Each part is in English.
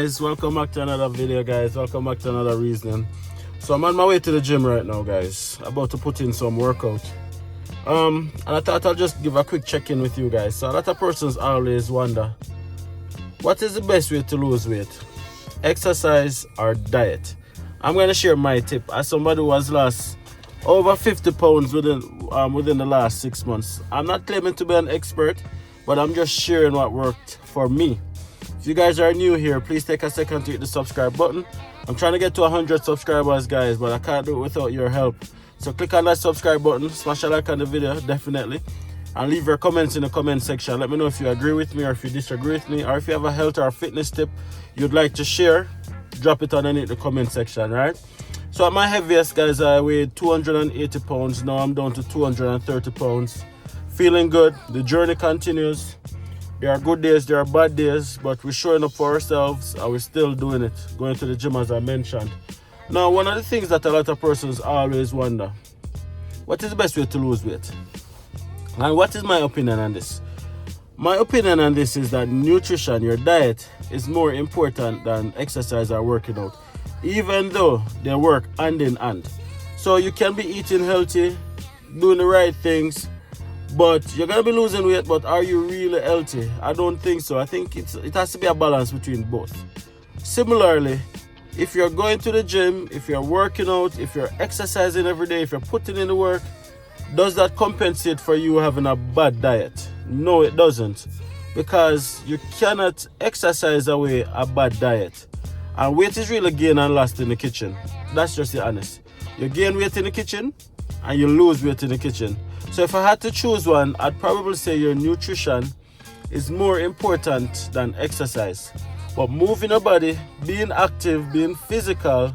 guys, welcome back to another video, guys. Welcome back to another reasoning. So I'm on my way to the gym right now, guys, about to put in some workout. And I thought I'll just give a quick check-in with you guys. So a lot of persons always wonder, what is the best way to lose weight? Exercise or diet? I'm going to share my tip as somebody who has lost over 50 pounds within the last 6 months. I'm not claiming to be an expert, but I'm just sharing what worked for me. If you guys are new here, please take a second to hit the subscribe button. I'm trying to get to 100 subscribers, guys, but I can't do it without your help. So click on that subscribe button, smash a like on the video, definitely, and leave your comments in the comment section. Let me know if you agree with me or if you disagree with me, or if you have a health or a fitness tip you'd like to share, drop it underneath the comment section, right? So at my heaviest, guys, I weighed 280 pounds. Now I'm down to 230 pounds. Feeling good. The journey continues. There are good days, there are bad days, but we're showing up for ourselves and we're still doing it, going to the gym as I mentioned. Now, one of the things that a lot of persons always wonder, what is the best way to lose weight? And what is my opinion on this? My opinion on this is that nutrition, your diet, is more important than exercise or working out, even though they work hand in hand. So you can be eating healthy, doing the right things, but you're going to be losing weight, but are you really healthy? I don't think so. I think it has to be a balance between both. Similarly, if you're going to the gym, if you're working out, if you're exercising every day, if you're putting in the work, does that compensate for you having a bad diet? No, it doesn't. Because you cannot exercise away a bad diet. And weight is really gained and lost in the kitchen. That's just the honest. You gain weight in the kitchen and you lose weight in the kitchen. So if I had to choose one, I'd probably say your nutrition is more important than exercise. But moving your body, being active, being physical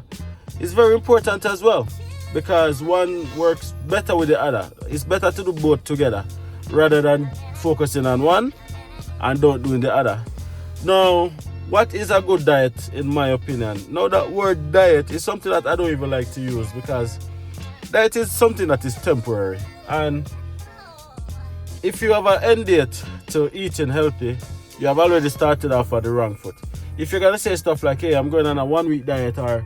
is very important as well, because one works better with the other. It's better to do both together rather than focusing on one and don't doing the other. Now, what is a good diet in my opinion? Now, that word diet is something that I don't even like to use, because diet is something that is temporary. And if you have an end date to eating healthy, you have already started off at the wrong foot. If you're going to say stuff like, hey, I'm going on a 1 week diet, or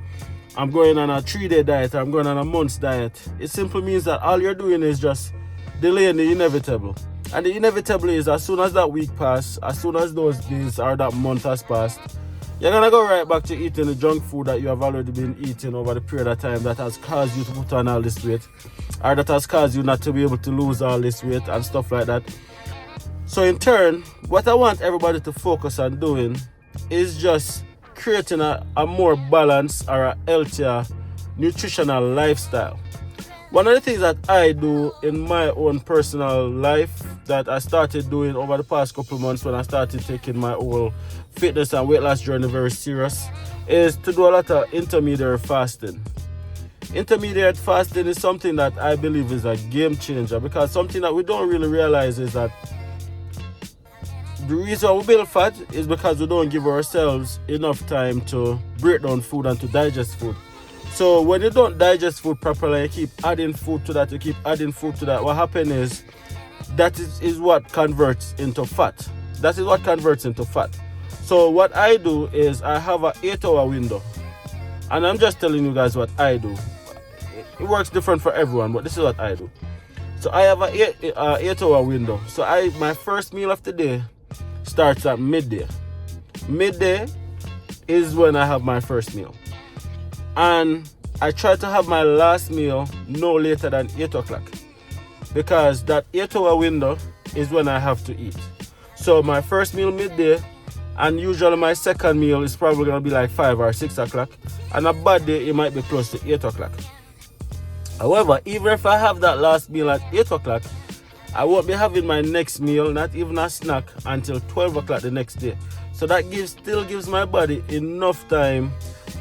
I'm going on a 3-day diet, or I'm going on a month's diet, it simply means that all you're doing is just delaying the inevitable. And the inevitable is, as soon as that week passes, as soon as those days or that month has passed, you're going to go right back to eating the junk food that you have already been eating over the period of time that has caused you to put on all this weight, or that has caused you not to be able to lose all this weight and stuff like that. So in turn, what I want everybody to focus on doing is just creating a more balanced or a healthier nutritional lifestyle. One of the things that I do in my own personal life that I started doing over the past couple of months when I started taking my whole fitness and weight loss journey very serious is to do a lot of intermediate fasting. Intermediate fasting is something that I believe is a game changer, because something that we don't really realize is that the reason we build fat is because we don't give ourselves enough time to break down food and to digest food. So when you don't digest food properly, you keep adding food to that, what happens is that is what converts into fat. That is what converts into fat. So what I do is I have an 8-hour window. And I'm just telling you guys what I do. It works different for everyone, but this is what I do. So I have an 8-hour window. So my first meal of the day starts at midday. Midday is when I have my first meal. And I try to have my last meal no later than 8 o'clock, because that 8-hour window is when I have to eat. So my first meal midday, and usually my second meal is probably going to be like 5 or 6 o'clock. And a bad day, it might be close to 8 o'clock. However, even if I have that last meal at 8 o'clock, I won't be having my next meal, not even a snack, until 12 o'clock the next day. So that still gives my body enough time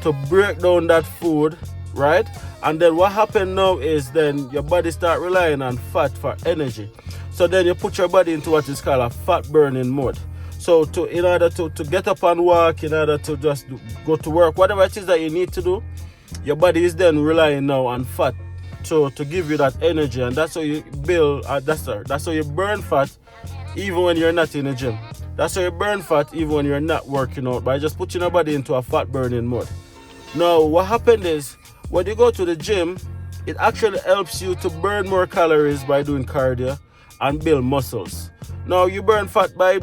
to break down that food, right? And then what happens now is then your body start relying on fat for energy. So then you put your body into what is called a fat burning mode. So in order to get up and walk, in order to just go to work, whatever it is that you need to do, your body is then relying now on fat to give you that energy. And that's how you build, that's how you burn fat even when you're not in the gym. That's how you burn fat even when you're not working out, by just putting your body into a fat burning mode. Now, what happened is, when you go to the gym, it actually helps you to burn more calories by doing cardio and build muscles. Now, you burn fat by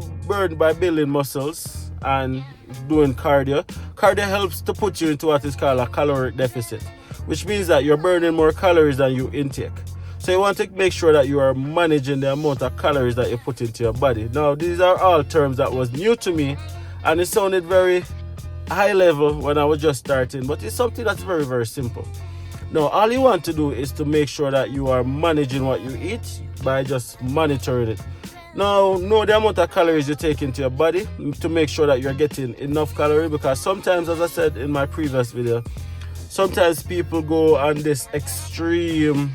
building muscles and doing cardio. Cardio helps to put you into what is called a caloric deficit, which means that you're burning more calories than you intake. So you want to make sure that you are managing the amount of calories that you put into your body. Now, these are all terms that was new to me, and it sounded very high level when I was just starting, but it's something that's very, very simple. Now, all you want to do is to make sure that you are managing what you eat by just monitoring it. Now, know the amount of calories you take into your body to make sure that you're getting enough calories, because sometimes, as I said in my previous video, sometimes people go on this extreme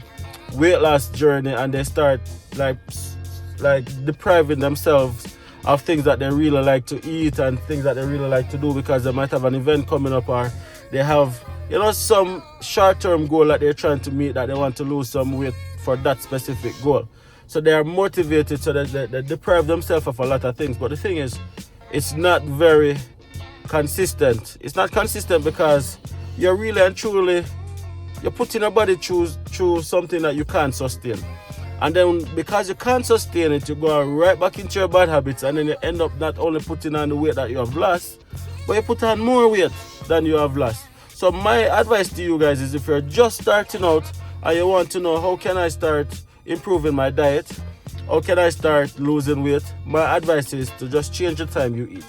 weight loss journey and they start like depriving themselves of things that they really like to eat and things that they really like to do, because they might have an event coming up, or they have, you know, some short-term goal that they're trying to meet, that they want to lose some weight for that specific goal. So they are motivated, so that they deprive themselves of a lot of things. But the thing is, it's not very consistent. It's not consistent because you're really and truly, you're putting your body through something that you can't sustain. And then because you can't sustain it, you go right back into your bad habits, and then you end up not only putting on the weight that you have lost, but you put on more weight than you have lost. So my advice to you guys is, if you're just starting out and you want to know how can I start improving my diet, how can I start losing weight, my advice is to just change the time you eat.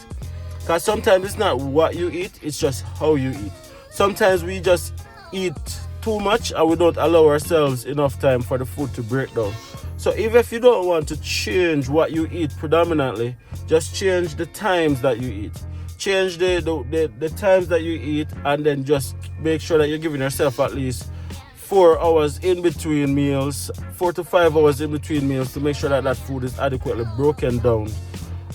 Because sometimes it's not what you eat, it's just how you eat. Sometimes we just eat too much and we don't allow ourselves enough time for the food to break down. So even if you don't want to change what you eat predominantly, just change the times that you eat. Change the times that you eat, and then just make sure that you're giving yourself at least 4 hours in between meals, 4 to 5 hours in between meals, to make sure that that food is adequately broken down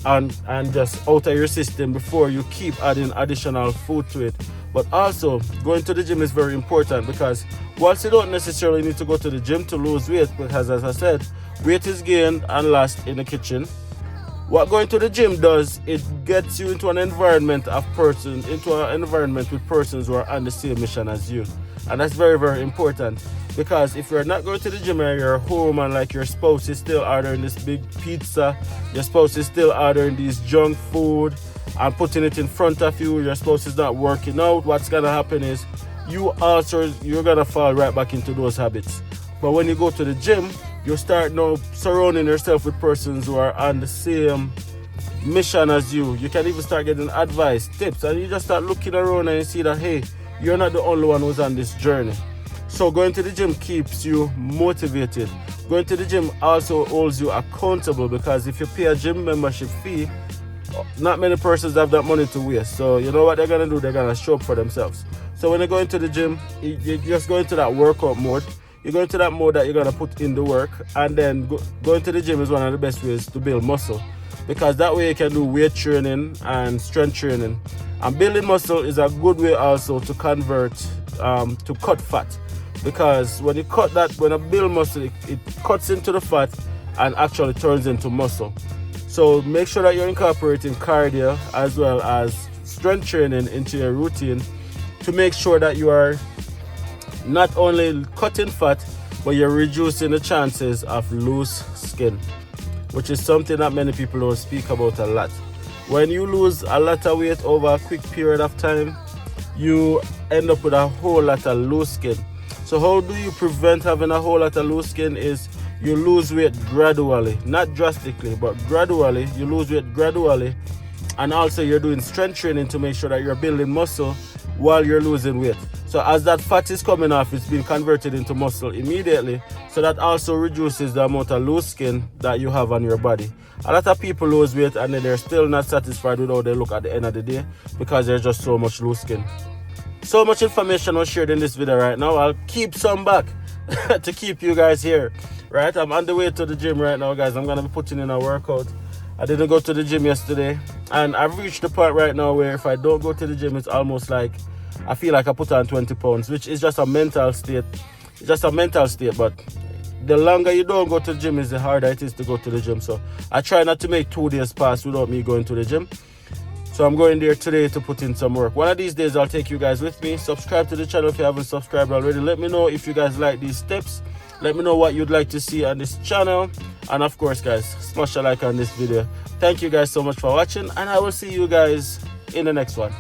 and just out of your system before you keep adding additional food to it. But also, going to the gym is very important, because whilst you don't necessarily need to go to the gym to lose weight, because as I said, weight is gained and lost in the kitchen. What going to the gym does, it gets you into an environment with persons who are on the same mission as you. And that's very, very important, because if you're not going to the gym and you're home and like your spouse is still ordering this big pizza, your spouse is still ordering these junk food and putting it in front of you, your spouse is not working out, what's gonna happen is you're gonna fall right back into those habits. But when you go to the gym, you start now surrounding yourself with persons who are on the same mission as you. You can even start getting advice, tips, and you just start looking around and you see that, hey, you're not the only one who's on this journey. So going to the gym keeps you motivated. Going to the gym also holds you accountable, because if you pay a gym membership fee, not many persons have that money to waste. So you know what they're gonna do? They're gonna show up for themselves. So when you go into the gym, you just go into that workout mode. You go into that mode that you're gonna put in the work, and then going to the gym is one of the best ways to build muscle, because that way you can do weight training and strength training. And building muscle is a good way also to convert to cut fat, because when you build muscle, it cuts into the fat and actually turns into muscle. So make sure that you're incorporating cardio as well as strength training into your routine, to make sure that you are not only cutting fat, but you're reducing the chances of loose skin, which is something that many people don't speak about a lot. When you lose a lot of weight over a quick period of time, you end up with a whole lot of loose skin. So how do you prevent having a whole lot of loose skin? Is you lose weight gradually, not drastically, but gradually. You lose weight gradually, and also you're doing strength training to make sure that you're building muscle while you're losing weight. So as that fat is coming off, it's being converted into muscle immediately. So that also reduces the amount of loose skin that you have on your body. A lot of people lose weight and then they're still not satisfied with how they look at the end of the day, because there's just so much loose skin. So much information was shared in this video right now. I'll keep some back to keep you guys here. Right, I'm on the way to the gym right now, guys. I'm gonna be putting in a workout. I didn't go to the gym yesterday, and I've reached the point right now where if I don't go to the gym, it's almost like I feel like I put on 20 pounds, which is just a mental state. It's just a mental state, but the longer you don't go to the gym is the harder it is to go to the gym. So I try not to make 2 days pass without me going to the gym. So I'm going there today to put in some work. One of these days I'll take you guys with me. Subscribe to the channel if you haven't subscribed already. Let me know if you guys like these tips. Let me know what you'd like to see on this channel. And of course guys, smash a like on this video. Thank you guys so much for watching, and I will see you guys in the next one.